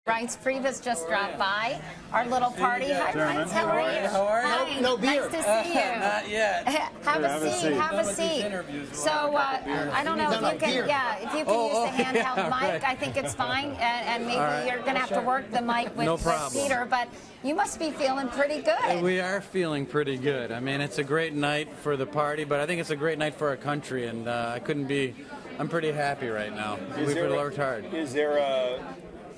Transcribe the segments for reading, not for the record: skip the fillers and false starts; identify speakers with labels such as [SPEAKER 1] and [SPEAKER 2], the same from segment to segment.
[SPEAKER 1] Reince Priebus just dropped by our little party. Hi, Reince. How are you?
[SPEAKER 2] How are you?
[SPEAKER 1] Hi.
[SPEAKER 3] No beer.
[SPEAKER 1] Nice to see you.
[SPEAKER 2] Not yet.
[SPEAKER 1] Have a seat. Have a seat. So I don't know if you can. Yeah, if you can use the handheld mic,
[SPEAKER 2] right.
[SPEAKER 1] I think it's fine. And maybe you're going to have to work the mic with Peter. But you must be feeling pretty good.
[SPEAKER 2] We are feeling pretty good. I mean, it's a great night for the party, but I think it's a great night for our country, and I'm pretty happy right now. We've worked hard.
[SPEAKER 4] Is there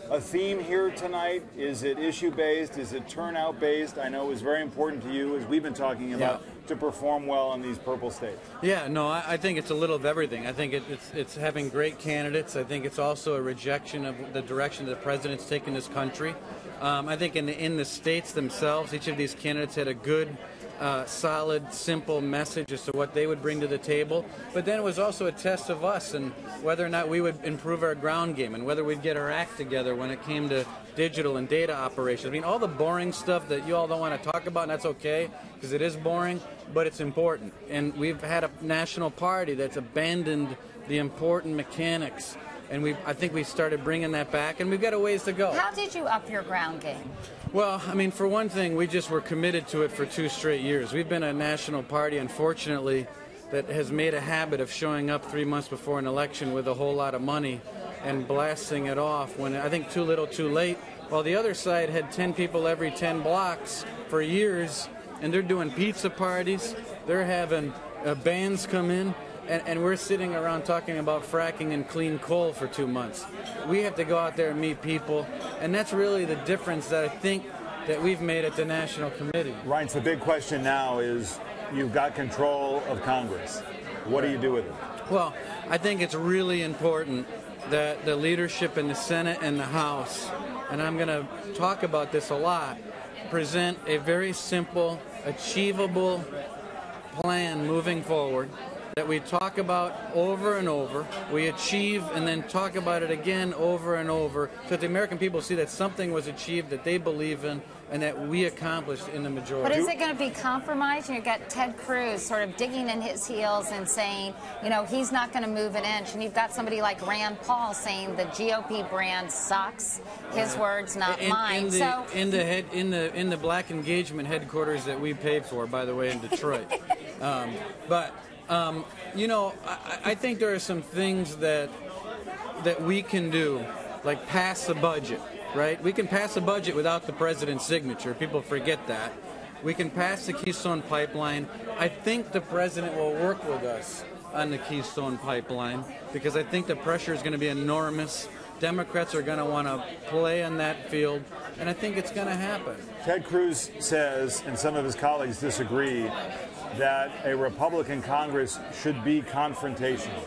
[SPEAKER 4] a theme here tonight? Is it issue-based? Is it turnout-based? I know it was very important to you, as we've been talking about, to perform well in these purple states. Yeah, no, I think it's a little of everything. I think it's having great candidates. I think it's also a rejection of the direction that the president's taken this country. I think in the states themselves, each of these candidates had a good, solid, simple message as to what they would bring to the table. But then it was also a test of us and whether or not we would improve our ground game and whether we'd get our act together when it came to digital and data operations. I mean, all the boring stuff that you all don't want to talk about, and that's okay, because it is boring, but it's important. And we've had a national party that's abandoned the important mechanics. And I think we started bringing that back, and we've got a ways to go.
[SPEAKER 1] How did you up your ground game?
[SPEAKER 2] Well, I mean, for one thing, we just were committed to it for 2 straight years. We've been a national party, unfortunately, that has made a habit of showing up 3 months before an election with a whole lot of money and blasting it off when I think too little, too late, while the other side had 10 people every 10 blocks for years, and they're doing pizza parties, they're having bands come in, and we're sitting around talking about fracking and clean coal for 2 months. We have to go out there and meet people, and that's really the difference that I think that we've made at the National Committee.
[SPEAKER 4] Reince, the big question now is you've got control of Congress. What do you do with it?
[SPEAKER 2] Well, I think it's really important that the leadership in the Senate and the House, and I'm going to talk about this a lot, present a very simple, achievable plan moving forward that we talk about over and over, we achieve and then talk about it again over and over, so that the American people see that something was achieved that they believe in and that we accomplished in the majority.
[SPEAKER 1] But is it going to be compromised? You've got Ted Cruz sort of digging in his heels and saying, you know, he's not going to move an inch. And you've got somebody like Rand Paul saying the GOP brand sucks. His words, not mine.
[SPEAKER 2] In the black engagement headquarters that we paid for, by the way, in Detroit. You know, I think there are some things that we can do, like pass a budget, right? We can pass a budget without the president's signature. People forget that. We can pass the Keystone Pipeline. I think the president will work with us on the Keystone Pipeline because I think the pressure is going to be enormous. Democrats are going to want to play on that field, and I think it's going to happen.
[SPEAKER 4] Ted Cruz says, and some of his colleagues disagree, that a Republican Congress should be confrontational.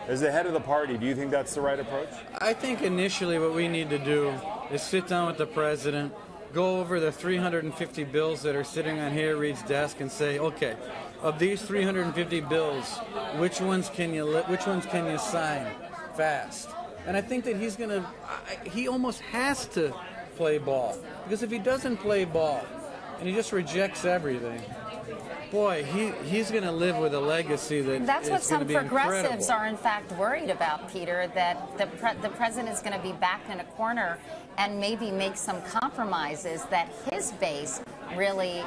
[SPEAKER 4] As the head of the party, do you think that's the right approach?
[SPEAKER 2] I think initially what we need to do is sit down with the president, go over the 350 bills that are sitting on Harry Reid's desk and say, okay, of these 350 bills, which ones can you sign fast? And I think that he almost has to play ball. Because if he doesn't play ball and he just rejects everything, boy, he's going to live with a legacy
[SPEAKER 1] that's what some progressives
[SPEAKER 2] incredible.
[SPEAKER 1] are in fact worried about, Peter, that the president is going to be backed in a corner and maybe make some compromises that his base really,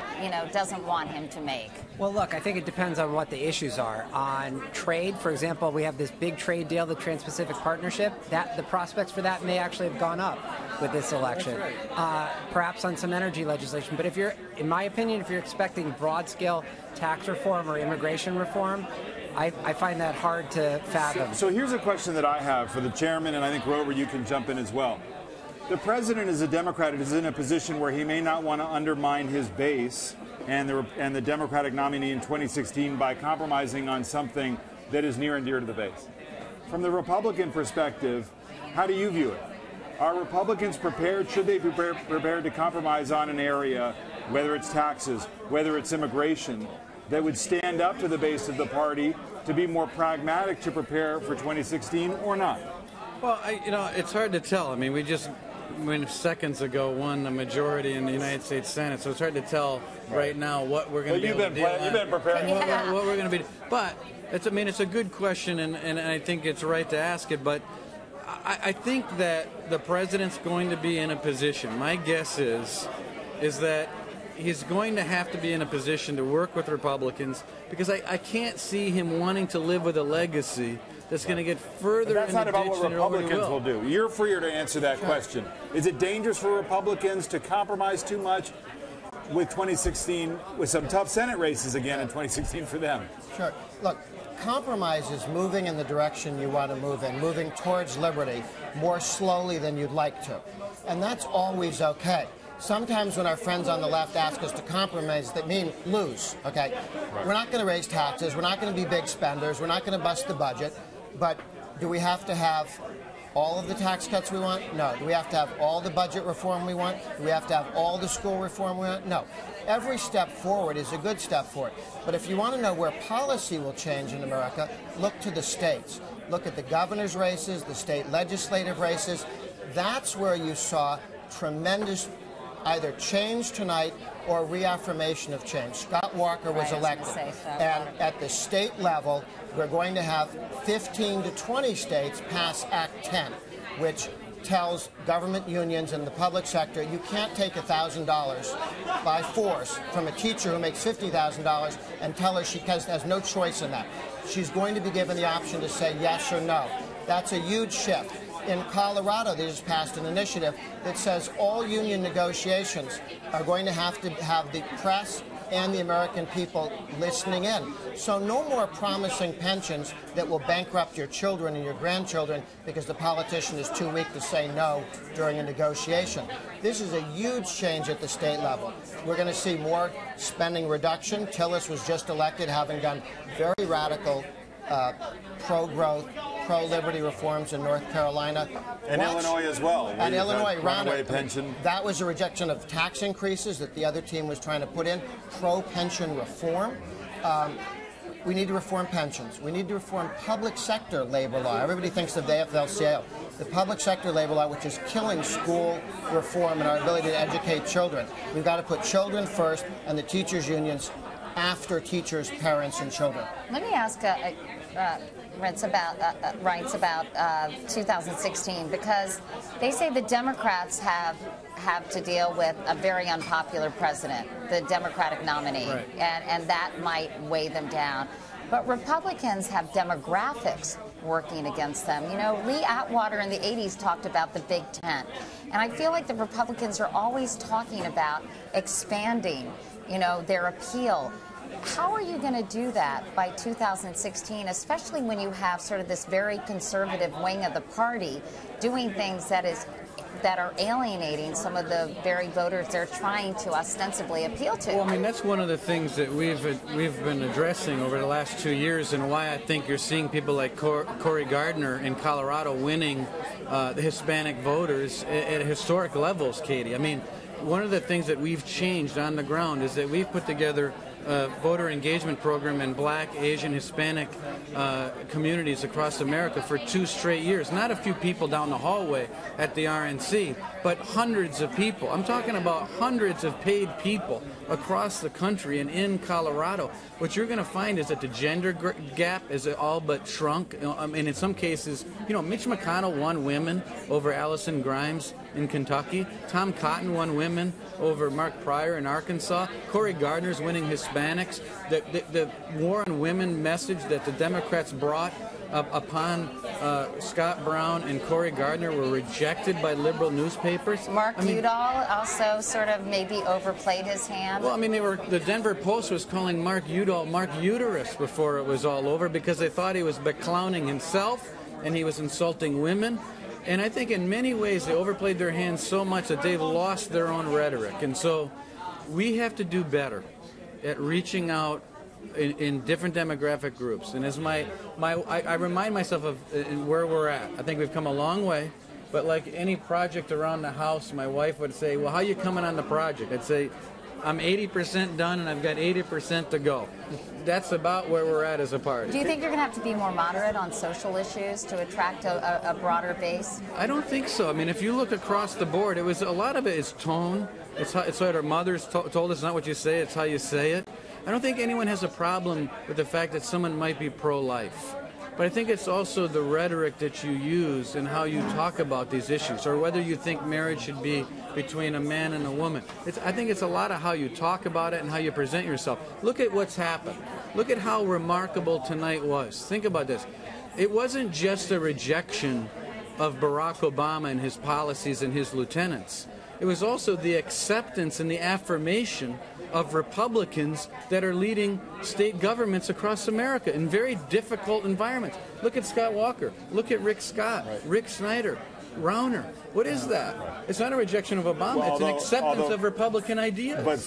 [SPEAKER 1] doesn't want him to make.
[SPEAKER 3] Well, look, I think it depends on what the issues are. On trade, for example, we have this big trade deal, the Trans-Pacific Partnership. That the prospects for that may actually have gone up with this election. Perhaps on some energy legislation. But in my opinion, if you're expecting broad-scale tax reform or immigration reform, I find that hard to fathom.
[SPEAKER 4] So here's a question that I have for the chairman, and I think, Rover, you can jump in as well. The president, as a Democrat, is in a position where he may not want to undermine his base and the Democratic nominee in 2016 by compromising on something that is near and dear to the base. From the Republican perspective, how do you view it? Are Republicans prepared, should they be prepared to compromise on an area, whether it's taxes, whether it's immigration, that would stand up to the base of the party to be more pragmatic to prepare for 2016 or not?
[SPEAKER 2] Well, it's hard to tell. I mean, we just seconds ago won the majority in the United States Senate, so it's hard to tell right now what we're going to be able to do.
[SPEAKER 4] You've been preparing.
[SPEAKER 2] What we're going to be. But it's a good question, and I think it's right to ask it. But I think that the president's going to be in a position, my guess is that he's going to have to be in a position to work with Republicans, because I can't see him wanting to live with a legacy that's going to get further in the ditch.
[SPEAKER 4] That's not about what Republicans will do. You're freer to answer that question. Is it dangerous for Republicans to compromise too much with 2016, with some tough Senate races again in 2016 for them?
[SPEAKER 5] Sure. Look, compromise is moving in the direction you want to move in, moving towards liberty more slowly than you'd like to. And that's always okay. Sometimes when our friends on the left ask us to compromise, that mean lose, okay? Right. We're not going to raise taxes. We're not going to be big spenders. We're not going to bust the budget. But do we have to have all of the tax cuts we want? No. Do we have to have all the budget reform we want? Do we have to have all the school reform we want? No. Every step forward is a good step forward. But if you want to know where policy will change in America, look to the states. Look at the governor's races, the state legislative races. That's where you saw tremendous either change tonight or reaffirmation of change. Scott Walker was elected. And at the state level, we're going to have 15 to 20 states pass Act 10, which tells government unions and the public sector you can't take $1,000 by force from a teacher who makes $50,000 and tell her she has no choice in that. She's going to be given the option to say yes or no. That's a huge shift. In Colorado, they just passed an initiative that says all union negotiations are going to have the press and the American people listening in. So no more promising pensions that will bankrupt your children and your grandchildren because the politician is too weak to say no during a negotiation. This is a huge change at the state level. We're going to see more spending reduction. Tillis was just elected, having done very radical pro-growth, pro-liberty reforms in North Carolina.
[SPEAKER 4] And Illinois as well.
[SPEAKER 5] And Illinois,
[SPEAKER 4] runaway pension.
[SPEAKER 5] That was a rejection of tax increases that the other team was trying to put in. Pro-pension reform. We need to reform pensions. We need to reform public sector labor law. Everybody thinks of the AFL-CIO. The public sector labor law, which is killing school reform and our ability to educate children. We've got to put children first and the teachers' unions after teachers, parents, and children.
[SPEAKER 1] Let me ask Reince about 2016, because they say the Democrats have to deal with a very unpopular president, the Democratic nominee,
[SPEAKER 2] right,
[SPEAKER 1] and that might weigh them down. But Republicans have demographics working against them. You know, Lee Atwater in the 80s talked about the Big Tent. And I feel like the Republicans are always talking about expanding, you know, their appeal. How are you going to do that by 2016, especially when you have sort of this very conservative wing of the party doing things that are alienating some of the very voters they're trying to ostensibly appeal to?
[SPEAKER 2] Well, I mean, that's one of the things that we've been addressing over the last 2 years, and why I think you're seeing people like Cory Gardner in Colorado winning the Hispanic voters at historic levels, Katie. I mean, one of the things that we've changed on the ground is that we've put together a voter engagement program in Black, Asian, Hispanic communities across America for 2 straight years. Not a few people down the hallway at the RNC, but hundreds of people. I'm talking about hundreds of paid people across the country and in Colorado. What you're going to find is that the gender gap is all but shrunk. And in some cases, you know, Mitch McConnell won women over Allison Grimes in Kentucky. Tom Cotton won women over Mark Pryor in Arkansas. Cory Gardner's winning Hispanics. The war on women message that the Democrats brought upon Scott Brown and Cory Gardner were rejected by liberal newspapers.
[SPEAKER 1] Mark Udall also sort of maybe overplayed his hand.
[SPEAKER 2] Well, I mean, the Denver Post was calling Mark Udall Mark Uterus before it was all over, because they thought he was beclowning himself and he was insulting women. And I think in many ways they overplayed their hand so much that they've lost their own rhetoric. And so we have to do better at reaching out in different demographic groups. And as I remind myself of where we're at. I think we've come a long way. But like any project around the house, my wife would say, well, how are you coming on the project? I'd say, I'm 80% done and I've got 80% to go. That's about where we're at as a party.
[SPEAKER 1] Do you think you're going to have to be more moderate on social issues to attract a broader base?
[SPEAKER 2] I don't think so. I mean, if you look across the board, a lot of it is tone. It's what our mothers told us, not what you say, it's how you say it. I don't think anyone has a problem with the fact that someone might be pro-life. but I think it's also the rhetoric that you use and how you talk about these issues, or whether you think marriage should be between a man and a woman. I think it's a lot of how you talk about it and how you present yourself. Look at what's happened. Look at how remarkable tonight was. Think about this. It wasn't just a rejection of Barack Obama and his policies and his lieutenants. It was also the acceptance and the affirmation of Republicans that are leading state governments across America in very difficult environments. Look at Scott Walker. Look at Rick Scott, Rick Snyder, Rauner. What is that? It's not a rejection of Obama. It's an acceptance of Republican ideas.
[SPEAKER 4] But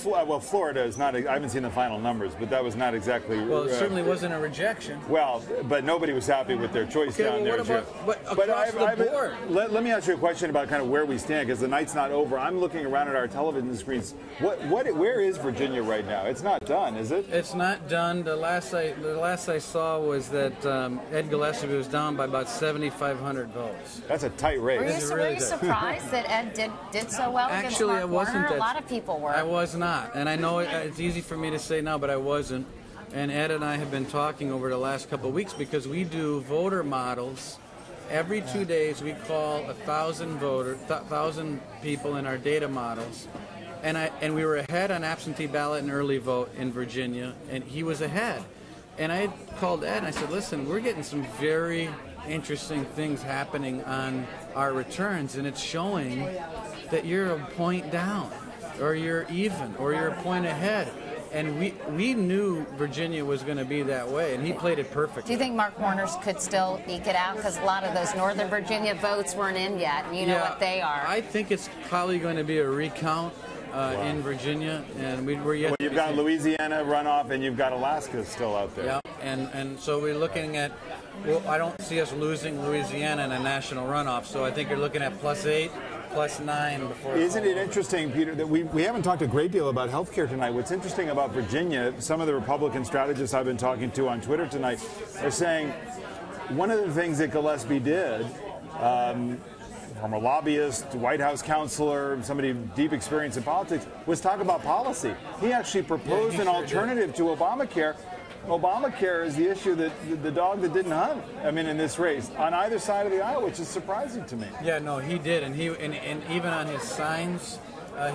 [SPEAKER 4] Florida is not. I haven't seen the final numbers, but that was not exactly.
[SPEAKER 2] Well, it certainly wasn't a rejection.
[SPEAKER 4] Well, but nobody was happy with their choice down there, Jim.
[SPEAKER 2] But across the board.
[SPEAKER 4] Let me ask you a question about kind of where we stand, because the night's not over. I'm looking around at our television screens. Where is Virginia right now? It's not done, is it?
[SPEAKER 2] It's not done. The last I saw was that Ed Gillespie was down by about 7,500 votes.
[SPEAKER 4] That's a tight race.
[SPEAKER 1] Were you surprised that Ed did so well against Mark Warner? A lot of people were.
[SPEAKER 2] I was not, and I know it's easy for me to say now, but I wasn't. And Ed and I have been talking over the last couple of weeks because we do voter models. Every 2 days we call 1,000 people in our data models, and we were ahead on absentee ballot and early vote in Virginia, and he was ahead. And I called Ed and I said, listen, we're getting some very interesting things happening on our returns, and it's showing that you're a point down, or you're even, or you're a point ahead. And we knew Virginia was going to be that way, and he played it perfectly.
[SPEAKER 1] Do you think Mark Warner could still eke it out? Because a lot of those Northern Virginia votes weren't in yet, and you know what they are.
[SPEAKER 2] I think it's probably going to be a recount in Virginia, and we're yet.
[SPEAKER 4] Well, you've got Louisiana runoff, and you've got Alaska still out there.
[SPEAKER 2] Yeah, and so we're looking at. Well, I don't see us losing Louisiana in a national runoff, so I think you're looking at +8, +9 before.
[SPEAKER 4] Isn't it interesting, Peter, that we haven't talked a great deal about health care tonight? What's interesting about Virginia, some of the Republican strategists I've been talking to on Twitter tonight are saying one of the things that Gillespie did, from a lobbyist, White House counselor, somebody with deep experience in politics, was talk about policy. He actually proposed an alternative to Obamacare. Obamacare is the issue that the dog that didn't hunt. I mean, in this race, on either side of the aisle, which is surprising to me.
[SPEAKER 2] Yeah, no, he did, and even on his signs,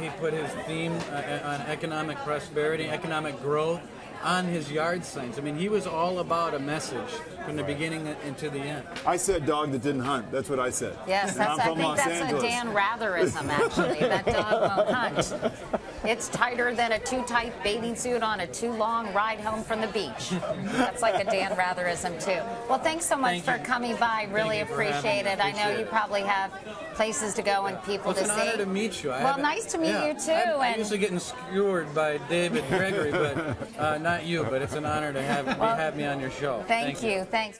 [SPEAKER 2] he put his theme on economic prosperity, economic growth, on his yard signs. I mean, he was all about a message from the beginning into the end.
[SPEAKER 4] I said dog that didn't hunt. That's what I said.
[SPEAKER 1] Yes, I think that's a Dan Ratherism, actually. That dog won't hunt. It's tighter than a too tight bathing suit on a too long ride home from the beach. That's like a Dan Ratherism, too. Well, thanks so much for coming by. Really appreciate it. I know you probably have places to go and people to see.
[SPEAKER 2] It's an honor to meet you.
[SPEAKER 1] Well, nice to meet you, too.
[SPEAKER 2] I'm usually getting skewered by David Gregory, but not you. But it's an honor to have me on your show.
[SPEAKER 1] Thank you. Thanks.